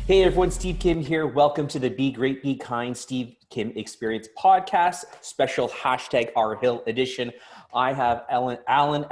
Hey everyone, Steve Kim here. Welcome to the Be Great, Be Kind Steve Kim Experience podcast, special hashtag Our Hill edition. I have Alan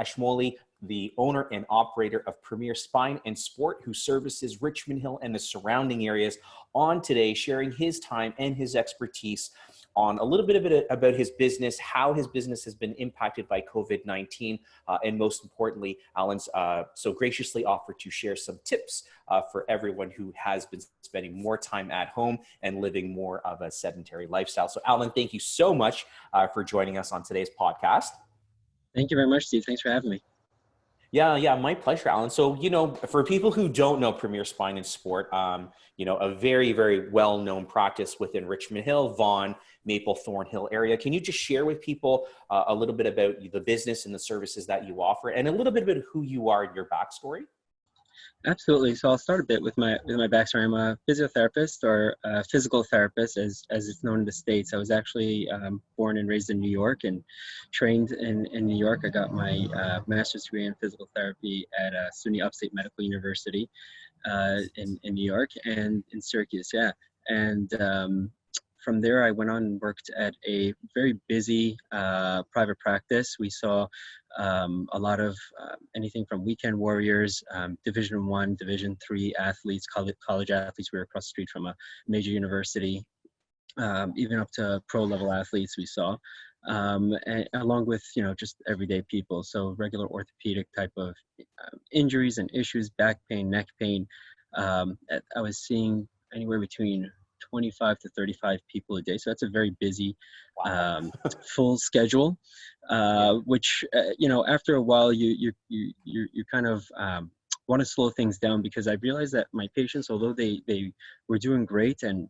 Ashmole, the owner and operator of Premier Spine and Sport, who services Richmond Hill and the surrounding areas, on today, sharing his time and his expertise on a little bit of it about his business, how his business has been impacted by COVID-19, and most importantly, Alan's so graciously offered to share some tips for everyone who has been spending more time at home and living more of a sedentary lifestyle. So Alan, thank you so much for joining us on today's podcast. Thank you very much, Steve. Thanks for having me. Yeah, my pleasure, Alan. So, for people who don't know Premier Spine and Sport, a very, very well-known practice within Richmond Hill, Vaughan, Maple, Thornhill area. Can you just share with people a little bit about the business and the services that you offer and a little bit about who you are and your backstory? Absolutely. So I'll start a bit with my backstory. I'm a physiotherapist, or a physical therapist, as it's known in the States. I was actually born and raised in New York and trained in New York. I got my master's degree in physical therapy at SUNY Upstate Medical University in New York and in Syracuse. Yeah, and from there, I went on and worked at a very busy private practice. We saw a lot of anything from weekend warriors, Division I, Division III athletes, college athletes. We were across the street from a major university, even up to pro-level athletes we saw, and along with, just everyday people. So regular orthopedic type of injuries and issues, back pain, neck pain. I was seeing anywhere between 25 to 35 people a day. So that's a very busy, full schedule, which, after a while you kind of want to slow things down, because I realized that my patients, although they were doing great and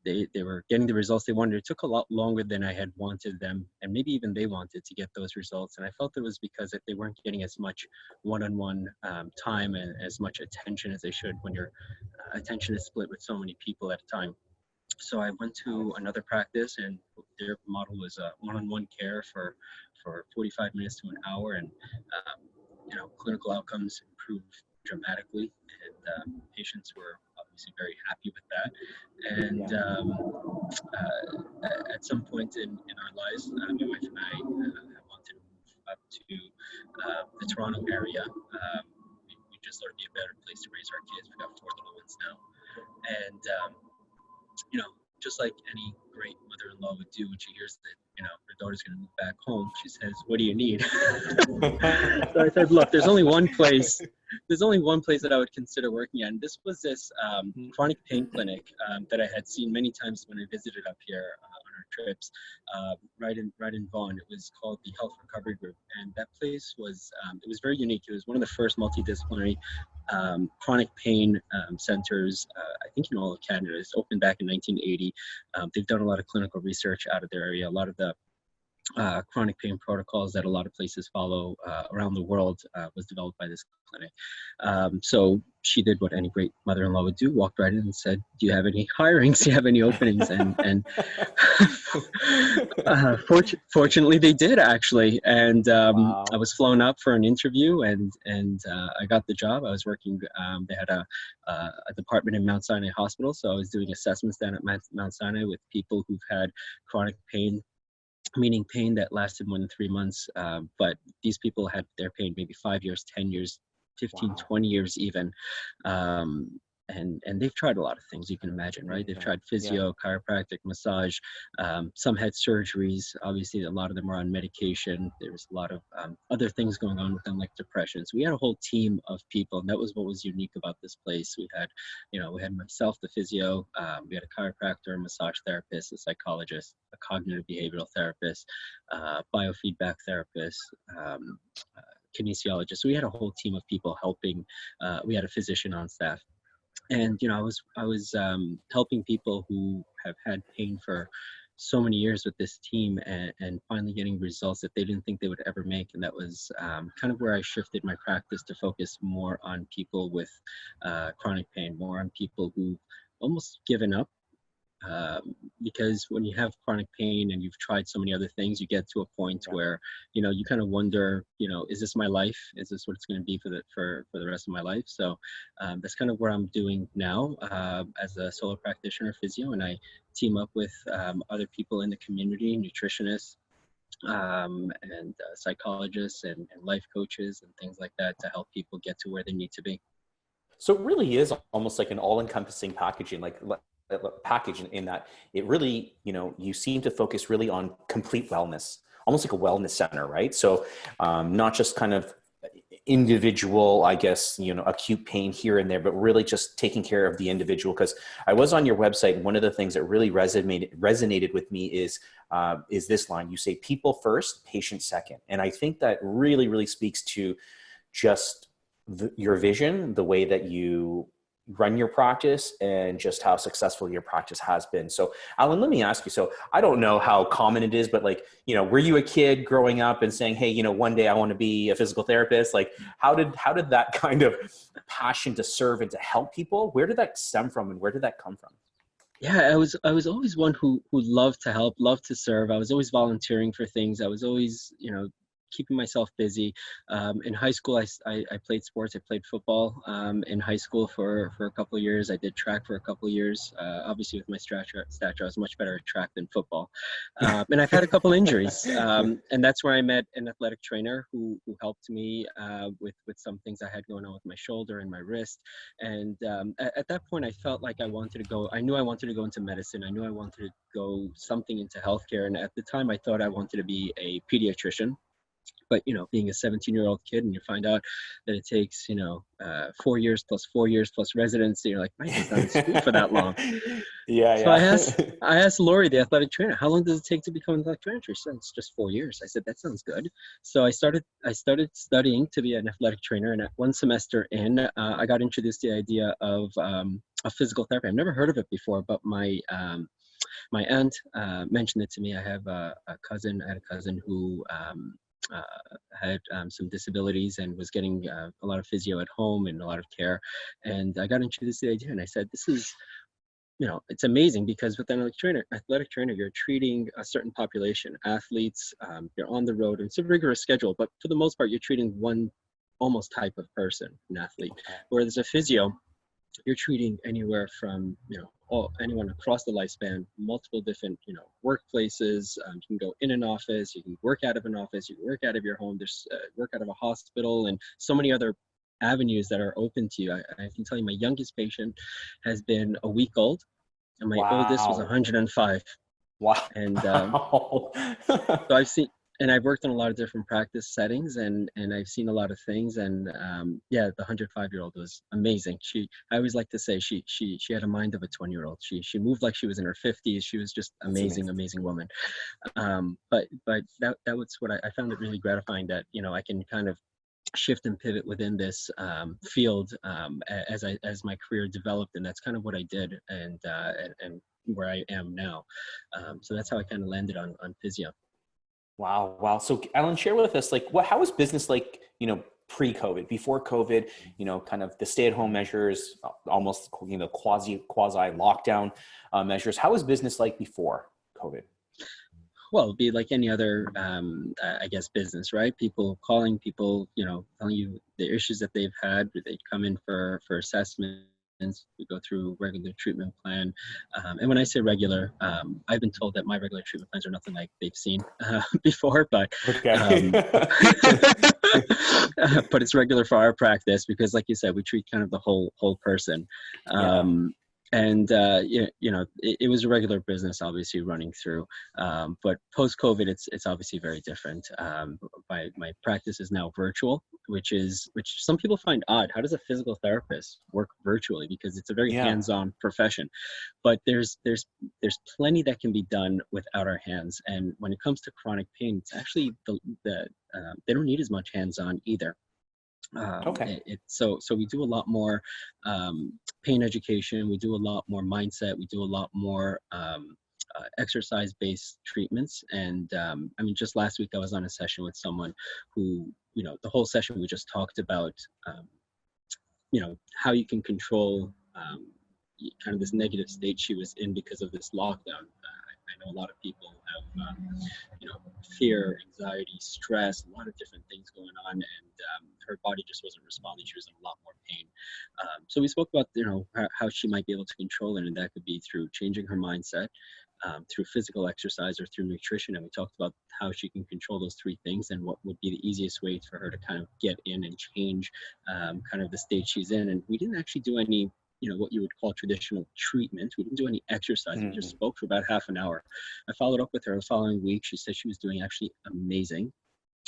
they were getting the results they wanted, it took a lot longer than I had wanted them, and maybe even they wanted to get those results. And I felt it was because they weren't getting as much one-on-one time and as much attention as they should when your attention is split with so many people at a time. So I went to another practice, and their model was one-on-one care for 45 minutes to an hour, and clinical outcomes improved dramatically, and patients were obviously very happy with that. And at some point in our lives, my wife and I wanted to move up to the Toronto area. We just thought it'd be a better place to raise our kids. We got 4 little ones now, and just like any great mother-in-law would do when she hears that her daughter's going to move back home, she says, "What do you need?" So I said, "Look, there's only one place that I would consider working at." And this was this chronic pain clinic that I had seen many times when I visited up here on our trips, right in Vaughan. It was called the Health Recovery Group, and that place was it was very unique. It was one of the first multidisciplinary chronic pain centers, I think, in all of Canada. It's opened back in 1980. They've done a lot of clinical research out of their area. A lot of the chronic pain protocols that a lot of places follow around the world was developed by this clinic. So she did what any great mother-in-law would do, walked right in and said, "Do you have any hirings? Do you have any openings?" And fortunately they did, actually. And Wow. I was flown up for an interview, and I got the job. I was working, they had a department in Mount Sinai Hospital. So I was doing assessments down at Mount Sinai with people who've had chronic pain, meaning pain that lasted more than 3 months. But these people had their pain maybe 5 years, 10 years, 15, 20 years even. And they've tried a lot of things you can imagine, right? They've tried physio, chiropractic, massage. Some had surgeries. Obviously, a lot of them are on medication. There was a lot of other things going on with them, like depression. So we had a whole team of people, and that was what was unique about this place. We had, we had myself, the physio. We had a chiropractor, a massage therapist, a psychologist, a cognitive behavioral therapist, biofeedback therapist, kinesiologist. So we had a whole team of people helping. We had a physician on staff. And I was helping people who have had pain for so many years with this team, and finally getting results that they didn't think they would ever make. And that was kind of where I shifted my practice to focus more on people with chronic pain, more on people who've almost given up because when you have chronic pain and you've tried so many other things, you get to a point where, you know, you kind of wonder, you know, is this my life? Is this what it's going to be for the rest of my life? So that's kind of what I'm doing now as a solo practitioner physio, and I team up with other people in the community, nutritionists, and psychologists and life coaches and things like that to help people get to where they need to be. So it really is almost like an all-encompassing packaging, like package in that it really, you know, you seem to focus really on complete wellness, almost like a wellness center, right? So not just kind of individual, I guess, you know, acute pain here and there, but really just taking care of the individual. Because I was on your website, one of the things that really resonated with me is this line. You say, people first, patient second. And I think that really, really speaks to just your vision, the way that you run your practice, and just how successful your practice has been. So Alan, let me ask you, so I don't know how common it is, but like, you know, were you a kid growing up and saying, hey, you know, one day I want to be a physical therapist? Like how did that kind of passion to serve and to help people, where did that stem from and where did that come from? Yeah, I was always one who loved to help, loved to serve. I was always volunteering for things. I was always, you know, keeping myself busy. In high school, I played sports. I played football in high school for a couple of years. I did track for a couple of years. Obviously, with my stature, I was much better at track than football. And I've had a couple injuries. And that's where I met an athletic trainer who helped me with some things I had going on with my shoulder and my wrist. And at that point, I felt like I knew I wanted to go into medicine. I knew I wanted to go something into healthcare. And at the time, I thought I wanted to be a pediatrician. But, you know, being a 17-year-old kid and you find out that it takes, you know, 4 years plus 4 years plus residency, you're like, man, I've not in school for that long. So I asked Lori, the athletic trainer, how long does it take to become an athletic trainer? She said, it's just 4 years. I said, that sounds good. So I started studying to be an athletic trainer. And at one semester in, I got introduced to the idea of a physical therapy. I've never heard of it before, but my aunt mentioned it to me. I had a cousin who had some disabilities and was getting a lot of physio at home and a lot of care. And I got introduced to the idea and I said, this is, you know, it's amazing because with an athletic trainer, you're treating a certain population, athletes, you're on the road, and it's a rigorous schedule, but for the most part, you're treating one almost type of person, an athlete. Whereas a physio, you're treating anywhere from, you know, anyone across the lifespan, multiple different, you know, workplaces. You can go in an office, you can work out of an office, you can work out of your home, there's work out of a hospital, and so many other avenues that are open to you. I can tell you my youngest patient has been a week old, and my oldest was 105. Wow. And so I've worked in a lot of different practice settings and I've seen a lot of things. And yeah, the 105-year-old was amazing. I always like to say she had a mind of a 20-year-old. She moved like she was in her 50s. She was just amazing woman. But that was what I found it really gratifying that, you know, I can kind of shift and pivot within this field as my career developed, and that's kind of what I did and where I am now. So that's how I kind of landed on physio. Wow. So Alan, share with us, like, how was business like, you know, pre-COVID, before COVID, you know, kind of the stay-at-home measures, almost, you know, quasi lockdown measures. How was business like before COVID? Well, it'd be like any other, I guess, business, right? People calling people, you know, telling you the issues that they've had. They come in for assessment. We go through regular treatment plan. And when I say regular, I've been told that my regular treatment plans are nothing like they've seen before, but okay. but it's regular for our practice because, like you said, we treat kind of the whole person. And you know, it was a regular business, obviously running through. But post COVID, it's obviously very different. My practice is now virtual, which some people find odd. How does a physical therapist work virtually? Because it's a very hands-on profession. But there's plenty that can be done without our hands. And when it comes to chronic pain, it's actually they don't need as much hands-on either. So we do a lot more pain education. We do a lot more mindset. We do a lot more exercise-based treatments. And I mean, just last week I was on a session with someone who, you know, the whole session we just talked about, you know, how you can control kind of this negative state she was in because of this lockdown. I know a lot of people have, fear, anxiety, stress, a lot of different things going on, and her body just wasn't responding. She was in a lot more pain. So we spoke about, how she might be able to control it, and that could be through changing her mindset, through physical exercise, or through nutrition. And we talked about how she can control those three things and what would be the easiest way for her to kind of get in and change kind of the state she's in. And we didn't actually do any what you would call traditional treatment. We didn't do any exercise. We just spoke for about half an hour. I followed up with her the following week. She said she was doing actually amazing.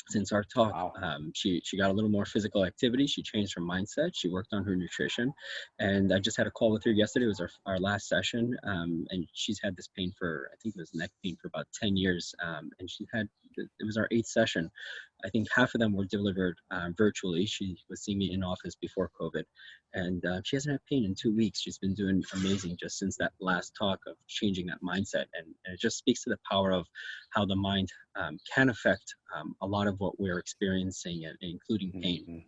Since our talk, Wow. she got a little more physical activity. She changed her mindset. She worked on her nutrition, and I just had a call with her yesterday. It was our last session, and she's had this pain for, I think it was neck pain, for about 10 years, and it was our 8th session. I think half of them were delivered virtually. She was seeing me in office before COVID, and she hasn't had pain in 2 weeks. She's been doing amazing just since that last talk of changing that mindset, and it just speaks to the power of how the mind can affect a lot of what we're experiencing, including pain.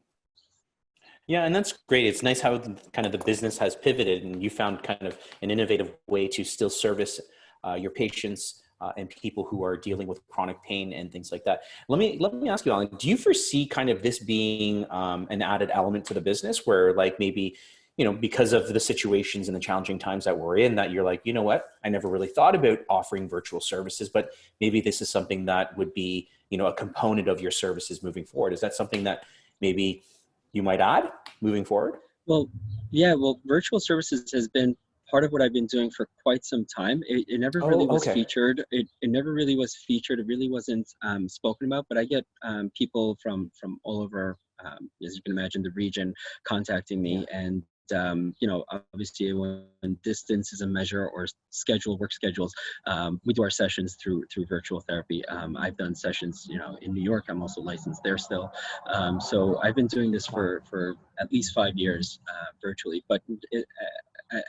Yeah, and that's great. It's nice how kind of the business has pivoted, and you found kind of an innovative way to still service your patients and people who are dealing with chronic pain and things like that. Let me ask you, Alan, do you foresee kind of this being an added element to the business, where like maybe, because of the situations and the challenging times that we're in, that you're like, you know what, I never really thought about offering virtual services, but maybe this is something that would be, a component of your services moving forward? Is that something that maybe you might add moving forward? Well, yeah, virtual services has been part of what I've been doing for quite some time. It never really was featured. It never really was featured. It really wasn't spoken about, but I get people from all over, as you can imagine, the region contacting me. And obviously when distance is a measure, or work schedules, we do our sessions through virtual therapy. I've done sessions, in New York. I'm also licensed there still. So I've been doing this for at least 5 years virtually, but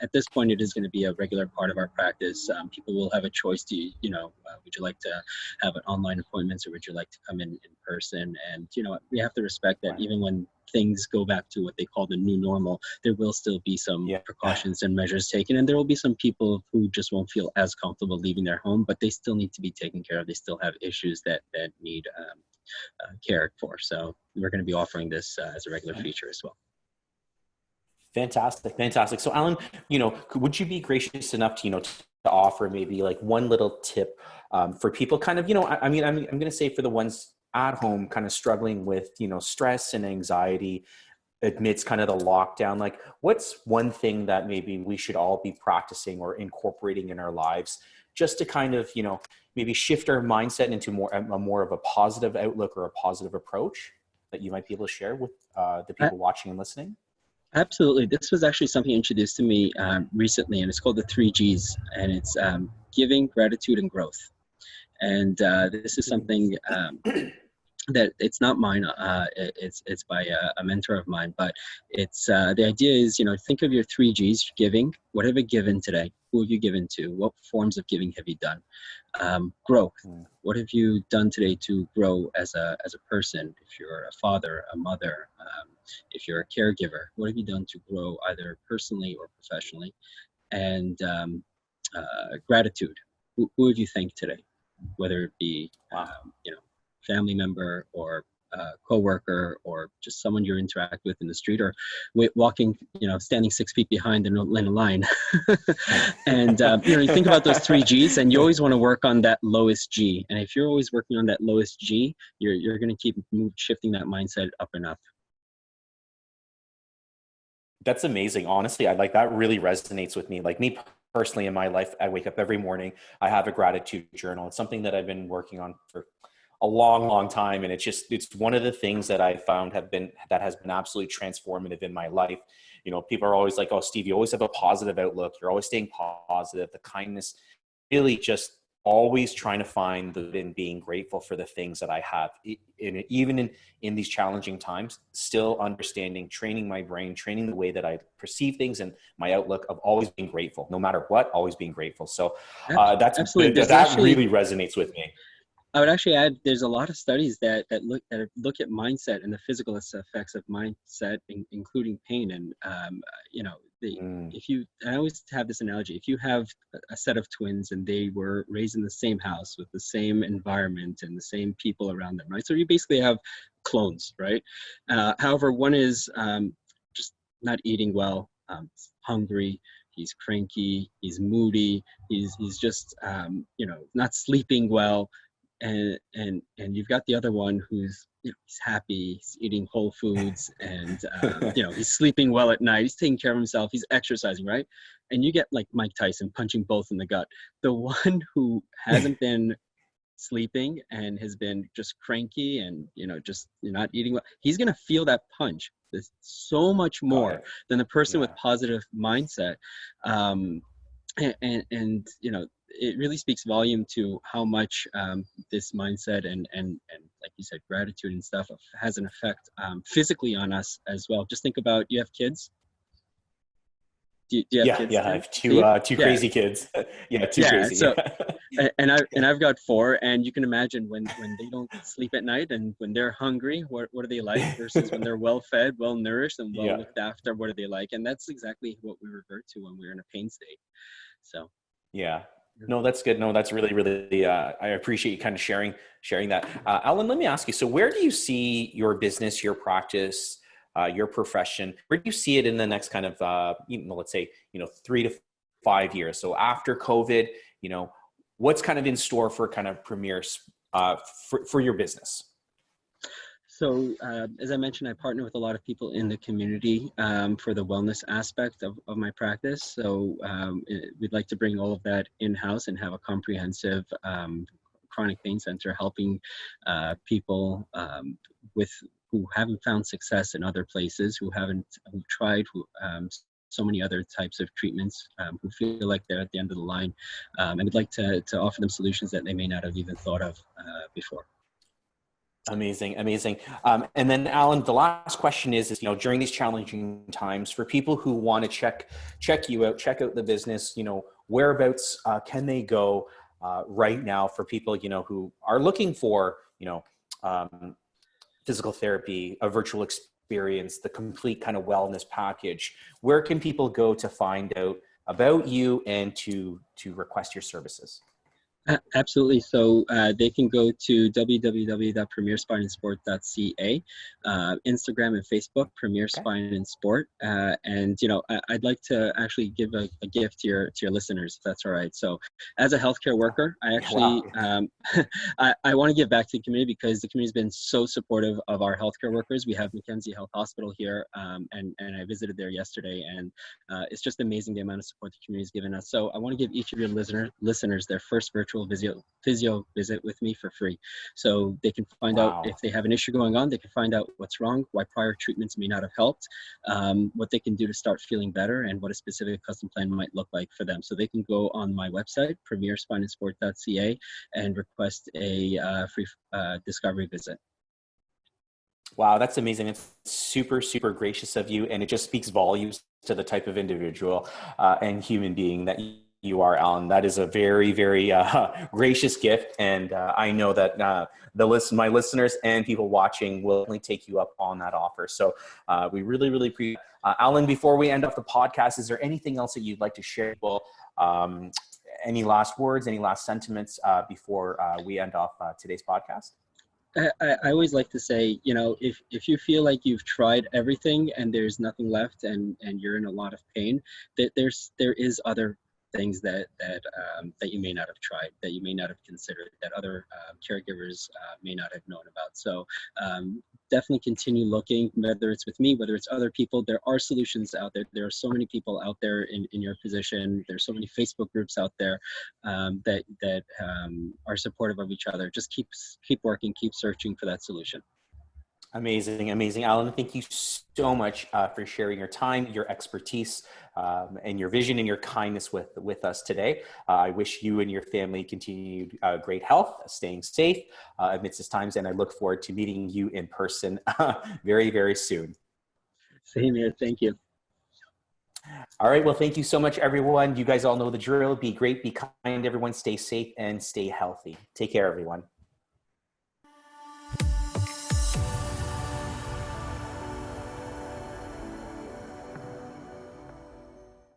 at this point, it is going to be a regular part of our practice. People will have a choice to, would you like to have an online appointments, or would you like to come in person? And, we have to respect that even when things go back to what they call the new normal, there will still be some precautions and measures taken. And there will be some people who just won't feel as comfortable leaving their home, but they still need to be taken care of. They still have issues that need cared for. So we're going to be offering this as a regular feature as well. Fantastic. So Alan, would you be gracious enough to offer maybe like one little tip for people kind of, I'm going to say for the ones at home kind of struggling with, stress and anxiety amidst kind of the lockdown, like what's one thing that maybe we should all be practicing or incorporating in our lives just to kind of, maybe shift our mindset into more of a positive outlook or a positive approach that you might be able to share with the people watching and listening? Absolutely. This was actually something introduced to me recently, and it's called the 3Gs, and it's giving, gratitude, and growth. And this is something that it's not mine. It's by a mentor of mine, but it's the idea is, think of your 3Gs: giving. What have you given today? Who have you given to? What forms of giving have you done? Growth. What have you done today to grow as a person? If you're a father, a mother, if you're a caregiver, what have you done to grow either personally or professionally? And gratitude. Who have you thanked today? Whether it be family member or coworker, or just someone you interact with in the street, or walking, standing 6 feet behind in a line. And you think about those 3Gs, and you always want to work on that lowest G. And if you're always working on that lowest G, you're going to keep shifting that mindset up and up. That's amazing. Honestly, that really resonates with me. Like me personally in my life, I wake up every morning, I have a gratitude journal. It's something that I've been working on for a long time. And it's one of the things that I found that has been absolutely transformative in my life. People are always like, oh, Steve, you always have a positive outlook. You're always staying positive. The kindness, really just always trying to find the good and being grateful for the things that I have. Even in these challenging times, still understanding, training my brain, training the way that I perceive things and my outlook of always being grateful, no matter what, always being grateful. So Absolutely. that really resonates with me. I would actually add, there's a lot of studies that look at mindset and the physical effects of mindset, including pain. And you know, if you, I always have this analogy: if you have a set of twins and they were raised in the same house with the same environment and the same people around them, right? So you basically have clones, right? However, one is just not eating well, hungry, he's cranky, he's moody, he's just you know, not sleeping well, and you've got the other one who's, you know, he's happy, he's eating whole foods, and you know, he's sleeping well at night, he's taking care of himself, he's exercising, right? And you get like Mike Tyson punching both in the gut. The one who hasn't been sleeping and has been just cranky and, you know, just not eating well, he's going to feel that punch. There's so much more than the person with positive mindset. And you know, it really speaks volume to how much this mindset and like you said, gratitude and stuff has an effect physically on us as well. Just think about, you have kids. Do you have kids? Yeah, I have two crazy kids. Two crazy. So, and I've got 4, and you can imagine when they don't sleep at night and when they're hungry, what are they like versus when they're well fed, well nourished, and well looked after, what are they like? And that's exactly what we revert to when we're in a pain state. So. Yeah. No, that's good. No, that's really, really, I appreciate you kind of sharing that. Alan, let me ask you, so where do you see your business, your practice, your profession, where do you see it in the next kind of, let's say, 3 to 5 years? So after COVID, what's kind of in store for kind of Premier for your business? So as I mentioned, I partner with a lot of people in the community for the wellness aspect of my practice. So we'd like to bring all of that in-house and have a comprehensive chronic pain center helping people who haven't found success in other places, who've tried so many other types of treatments, who feel like they're at the end of the line. And we'd like to offer them solutions that they may not have even thought of before. Amazing. And then Alan, the last question is, during these challenging times, for people who want to check you out, check out the business, whereabouts can they go right now for people, who are looking for, physical therapy, a virtual experience, the complete kind of wellness package? Where can people go to find out about you and to request your services? Absolutely. So they can go to www.premierspineandsport.ca, Instagram and Facebook, Premier Spine and Sport. And I'd like to actually give a gift to your listeners, if that's all right. So as a healthcare worker, I actually I want to give back to the community because the community has been so supportive of our healthcare workers. We have Mackenzie Health Hospital here, and I visited there yesterday, and it's just amazing the amount of support the community has given us. So I want to give each of your listeners their first virtual physio visit with me for free, so they can find out if they have an issue going on. They can find out what's wrong, why prior treatments may not have helped, what they can do to start feeling better, and what a specific custom plan might look like for them. So they can go on my website, premierspineandsport.ca, and request a free discovery visit. Wow, that's amazing. It's super, super gracious of you, and it just speaks volumes to the type of individual and human being that you are, Alan. That is a very, very gracious gift, and I know that my listeners and people watching will only take you up on that offer. So we really, really appreciate it. Alan, before we end off the podcast, is there anything else that you'd like to share? Any last words, any last sentiments before we end off today's podcast? I always like to say, if you feel like you've tried everything and there's nothing left, and you're in a lot of pain, that there is other things that you may not have tried, that you may not have considered, that other caregivers may not have known about. So definitely continue looking, whether it's with me, whether it's other people. There are solutions out there. There are so many people out there in your position. There's so many Facebook groups out there that are supportive of each other. Just keep working, keep searching for that solution. Amazing. Alan, thank you so much for sharing your time, your expertise, and your vision and your kindness with us today. I wish you and your family continued great health, staying safe amidst these times, and I look forward to meeting you in person very, very soon. Same here. Thank you. All right. Well, thank you so much, everyone. You guys all know the drill. Be great, be kind, everyone. Stay safe and stay healthy. Take care, everyone.